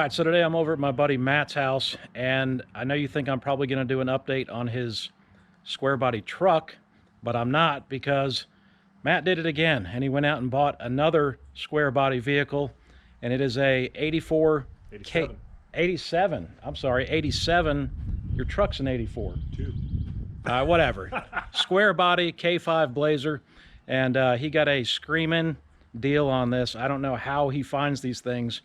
All right, so today I'm over at my buddy Matt's house, and I know you think I'm probably going to do an update on his square body truck, but I'm not, because Matt did it again, and he went out and bought another square body vehicle, and it is a 87. I'm sorry, 87. Your truck's an 84. Two. Whatever. Square body K5 Blazer, and he got a screaming deal on this. I don't know how he finds these things,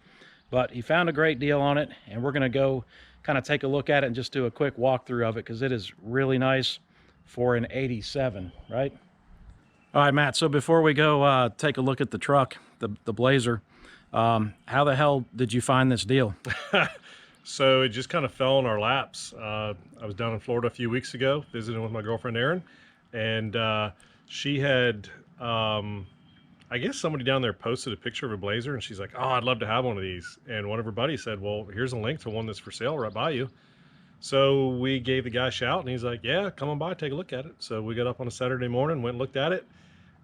but he found a great deal on it, and we're going to go kind of take a look at it and just do a quick walkthrough of it, because it is really nice for an 87, right? All right, Matt, so before we go take a look at the truck, the Blazer, how the hell did you find this deal? So it just kind of fell in our laps. I was down in Florida a few weeks ago visiting with my girlfriend Erin, and she had I guess somebody down there posted a picture of a Blazer, and she's like, oh, I'd love to have one of these. And one of her buddies said, well, here's a link to one that's for sale right by you. So we gave the guy a shout, and he's like, yeah, come on by, take a look at it. So we got up on a Saturday morning, went and looked at it.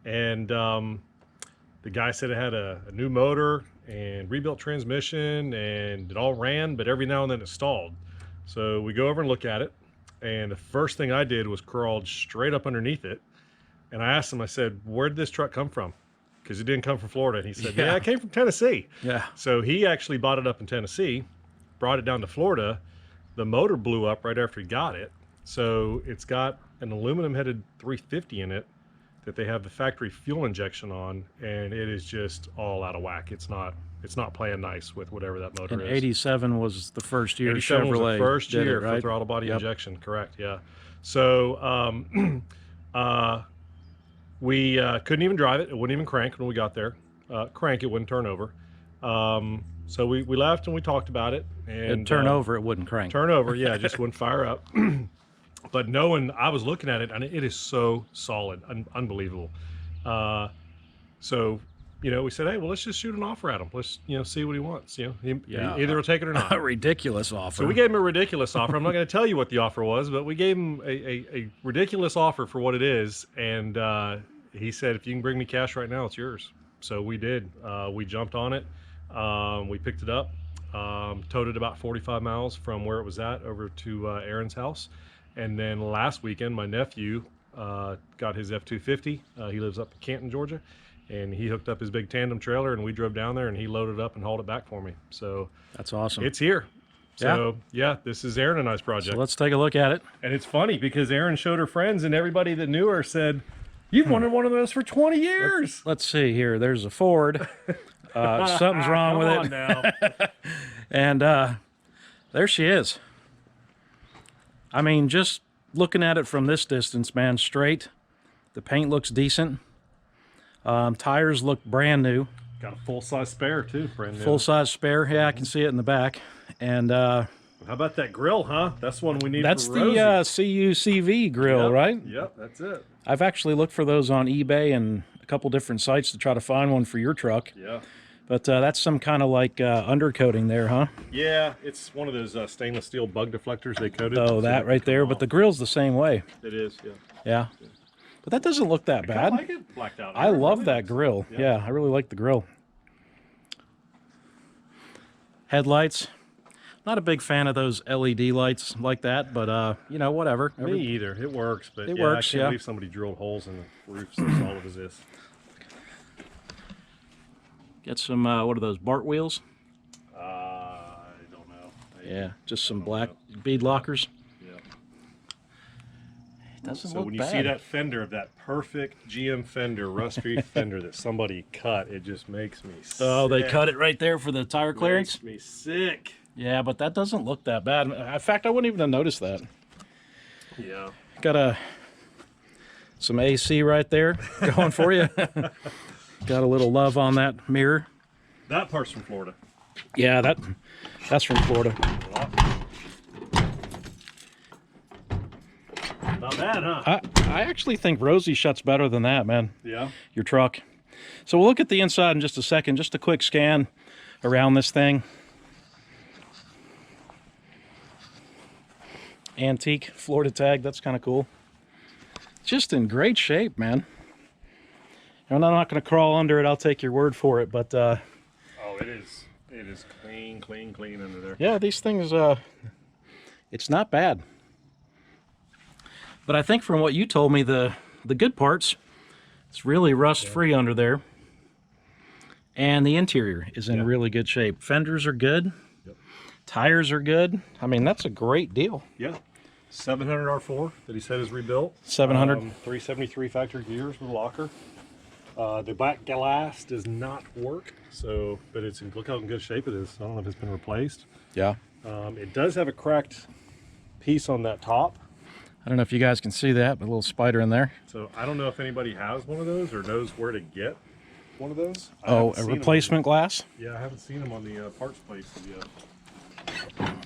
And the guy said it had a new motor and rebuilt transmission, and it all ran, but every now and then it stalled. So we go over and look at it. And the first thing I did was crawled straight up underneath it. And I asked him, I said, where did this truck come from? Because it didn't come from Florida. And he said, yeah, it came from Tennessee. Yeah. So he actually bought it up in Tennessee, brought it down to Florida. The motor blew up right after he got it. So it's got an aluminum headed 350 in it that they have the factory fuel injection on, and it is just all out of whack. It's not playing nice with whatever that motor And is. 87 was the first year 87 Chevrolet was the first did year it, right? for throttle body injection, correct, yeah. So we couldn't even drive it. It wouldn't even crank when we got there. Crank, it wouldn't turn over. So we left and we talked about it. And It'd turn over, it wouldn't crank. Turn over, yeah, it just wouldn't fire up. But knowing, I was looking at it, and it is so solid, unbelievable. So, we said, hey, well, let's just shoot an offer at him. Let's, see what he wants. He either will take it or not. A ridiculous offer. So we gave him a ridiculous offer. I'm not going to tell you what the offer was, but we gave him a ridiculous offer for what it is. And he said, if you can bring me cash right now, it's yours. So we did. We jumped on it. We picked it up, towed it about 45 miles from where it was at over to Erin's house. And then last weekend, my nephew got his F-250. He lives up in Canton, Georgia. And he hooked up his big tandem trailer, and we drove down there, and he loaded it up and hauled it back for me. So that's awesome. It's here. So yeah, this is Erin and I's project. So let's take a look at it. And it's funny because Erin showed her friends, and everybody that knew her said, you've wanted one of those for 20 years. Let's see here. There's a Ford. Something's wrong with it. Now. And there she is. I mean, just looking at it from this distance, man, straight. The paint looks decent. Tires look brand new. Got a full-size spare too, brand new. Full-size spare. Yeah, I can see it in the back. And how about that grill, huh? That's one we need. That's for the CUCV grill, yep, right? Yep, that's it. I've actually looked for those on eBay and a couple different sites to try to find one for your truck. Yeah. But that's some kind of like undercoating there, huh? Yeah, it's one of those stainless steel bug deflectors they coated. Oh, so that right there. But the grill's the same way. It is, yeah. Yeah. But that doesn't look that bad. I like it blacked out. I love that grill. Yeah, I really like the grill. Headlights. Not a big fan of those LED lights like that, but whatever. Me either. It works, but it works, I can't believe somebody drilled holes in the roofs as solid as this. Get some, what are those, Bart wheels? I don't know. Yeah, just some black bead lockers. Yeah. It doesn't so look when bad. You see that fender, that perfect GM fender, rust-free fender that somebody cut, it just makes me sick. Oh, they cut it right there for the tire clearance? Makes me sick. Yeah, but that doesn't look that bad. In fact, I wouldn't even have noticed that. Yeah. Got some AC right there going for you. Got a little love on that mirror. That part's from Florida. Yeah, that's from Florida. Not bad, huh? I actually think Rosie shuts better than that, man. Yeah. Your truck. So we'll look at the inside in just a second. Just a quick scan around this thing. Antique Florida tag. That's kind of cool. Just in great shape, man. And I'm not going to crawl under it. I'll take your word for it. But oh, it is. It is clean, clean, clean under there. Yeah, these things, it's not bad. But I think from what you told me, the good parts, it's really rust-free under there. And the interior is in really good shape. Fenders are good. Yep. Tires are good. I mean, that's a great deal. Yeah. 700 R4 that he said is rebuilt. 700. 373 factory gears with a locker. The black glass does not work, so but it's look how in good shape it is. I don't know if it's been replaced. Yeah. It does have a cracked piece on that top. I don't know if you guys can see that, but a little spider in there. So I don't know if anybody has one of those or knows where to get one of those. Oh, a replacement glass? Yeah, I haven't seen them on the parts places yet.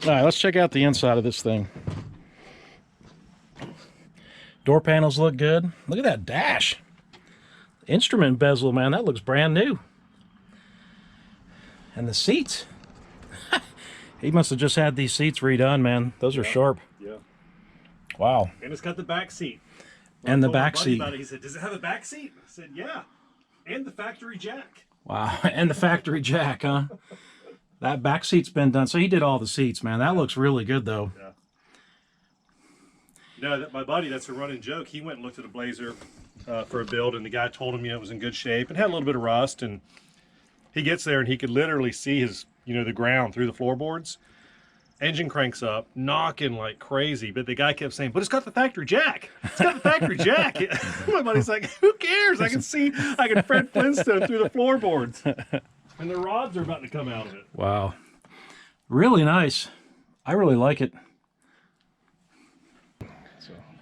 All right, let's check out the inside of this thing. Door panels look good. Look at that dash. Instrument bezel, man, that looks brand new. And the seats. He must have just had these seats redone, man. Those are sharp. Yeah. Wow. And it's got the back seat. And the back seat. He said, "Does it have a back seat?" I said, "Yeah." And the factory jack. Wow. And the factory jack, huh? That back seat's been done. So he did all the seats, man. That looks really good, though. Yeah. No, my buddy, that's a running joke. He went and looked at a Blazer for a build, and the guy told him, it was in good shape and had a little bit of rust. And he gets there, and he could literally see his, the ground through the floorboards. Engine cranks up, knocking like crazy. But the guy kept saying, "But it's got the factory jack. It's got the factory jack." My buddy's like, "Who cares? I can Fred Flintstone through the floorboards." And the rods are about to come out of it. Wow. Really nice. I really like it.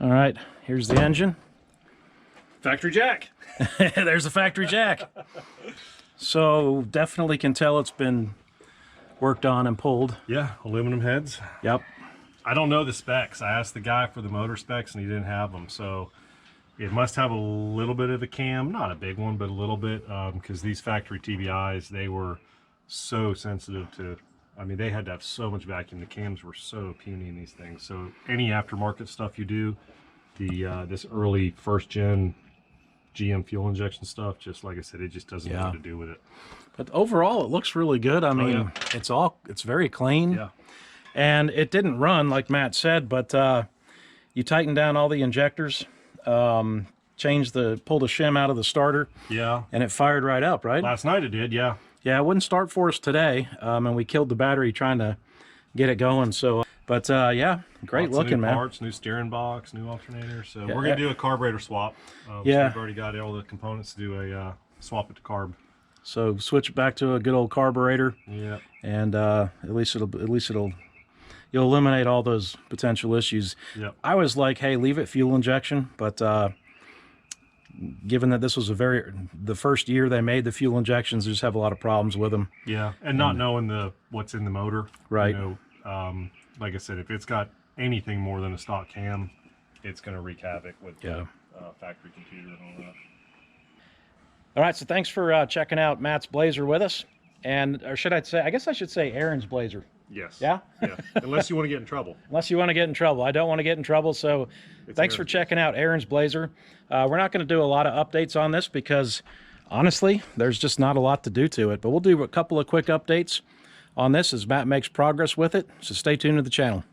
All right, here's the engine. Factory jack. There's the factory jack. So definitely can tell it's been worked on and pulled. Yeah, aluminum heads. Yep. I don't know the specs. I asked the guy for the motor specs, and he didn't have them. So it must have a little bit of a cam, not a big one, but a little bit, because these factory TBIs, they were so sensitive to, they had to have so much vacuum. The cams were so puny in these things. So any aftermarket stuff you do, this early first gen GM fuel injection stuff, just like I said, it just doesn't know what to do with it. But overall, it looks really good. I mean, it's very clean. Yeah. And it didn't run, like Matt said, but you tightened down all the injectors, pulled the shim out of the starter. Yeah. And it fired right up, right? Last night it did, yeah. Yeah, it wouldn't start for us today, and we killed the battery trying to get it going. So, but yeah, great Lots looking, of new man. parts, new steering box, new alternator. So we're gonna do a carburetor swap. So we've already got all the components to do a swap it to carb. So switch it back to a good old carburetor. Yeah. And at least you'll eliminate all those potential issues. Yep. I was like, hey, leave it fuel injection, but given that this was the first year they made the fuel injections, they just have a lot of problems with them. Yeah, and not knowing what's in the motor. Right. Like I said, if it's got anything more than a stock cam, it's going to wreak havoc with the factory computer and all that. All right, so thanks for checking out Matt's Blazer with us. Or should I say, I guess I should say Aaron's Blazer. Yes. Yeah? Yeah. Unless you want to get in trouble. Unless you want to get in trouble. I don't want to get in trouble, so thanks for checking out Aaron's Blazer. We're not going to do a lot of updates on this because, honestly, there's just not a lot to do to it. But we'll do a couple of quick updates on this as Matt makes progress with it, so stay tuned to the channel.